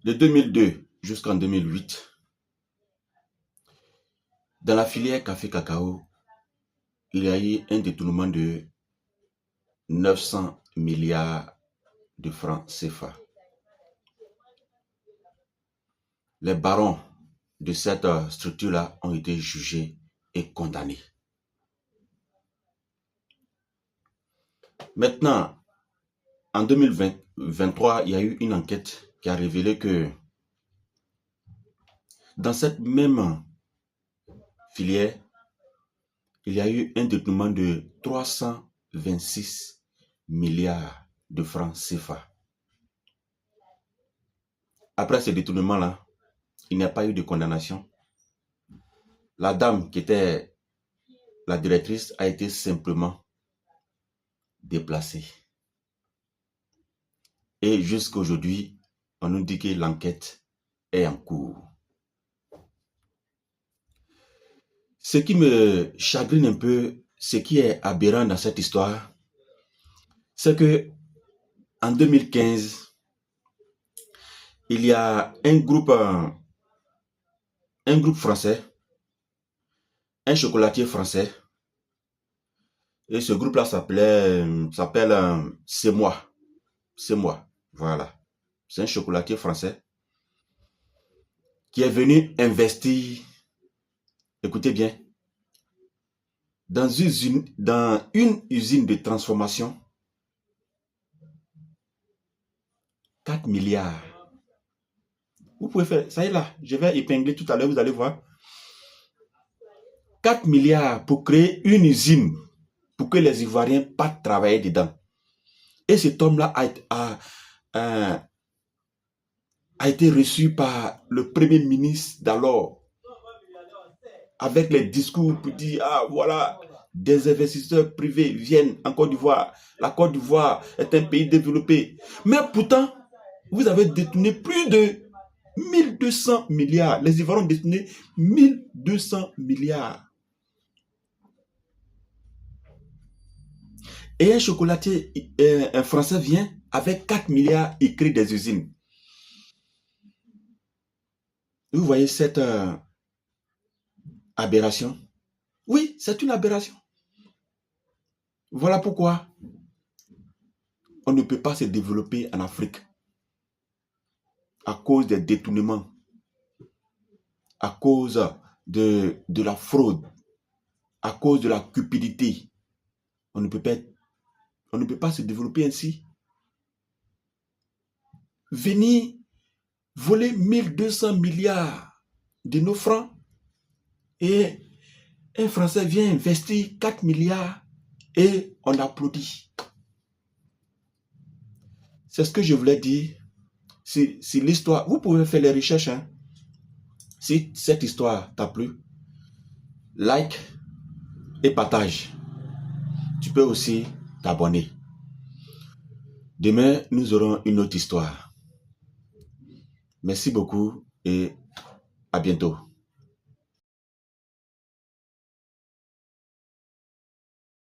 De 2002 jusqu'en 2008, dans la filière café-cacao, il y a eu un détournement de 900 milliards de francs CFA. Les barons de cette structure-là ont été jugés et condamnés. Maintenant, en 2023, il y a eu une enquête qui a révélé que dans cette même filière, il y a eu un détournement de 326 milliards de francs CFA. Après ce détournement-là, il n'y a pas eu de condamnation. La dame qui était la directrice a été simplement déplacée. Et jusqu'à aujourd'hui, on nous dit que l'enquête est en cours. Ce qui me chagrine un peu, ce qui est aberrant dans cette histoire, c'est que en 2015, il y a un groupe français, un chocolatier français, et ce groupe-là s'appelle C'est moi. C'est moi, voilà. C'est un chocolatier français qui est venu investir, écoutez bien, dans une usine de transformation, 4 milliards. Vous pouvez faire, ça y est là, je vais épingler tout à l'heure, vous allez voir. 4 milliards pour créer une usine, pour que les Ivoiriens partent travailler dedans. Et cet homme-là a été reçu par le premier ministre d'alors, avec les discours pour dire, ah voilà, des investisseurs privés viennent en Côte d'Ivoire. La Côte d'Ivoire est un pays développé. Mais pourtant, vous avez détourné plus de 1200 milliards. Les Ivoiriens ont détourné 1200 milliards. Et un chocolatier un français vient avec 4 milliards et crée des usines. Vous voyez cette aberration? Oui, c'est une aberration. Voilà pourquoi on ne peut pas se développer en Afrique à cause des détournements, à cause de la fraude, à cause de la cupidité. On ne peut pas se développer ainsi. Venir voler 1200 milliards de nos francs et un Français vient investir 4 milliards et on applaudit. C'est ce que je voulais dire. Si l'histoire, vous pouvez faire les recherches. Hein. Si cette histoire t'a plu, like et partage. Tu peux aussi t'abonner. Demain, nous aurons une autre histoire. Merci beaucoup et à bientôt.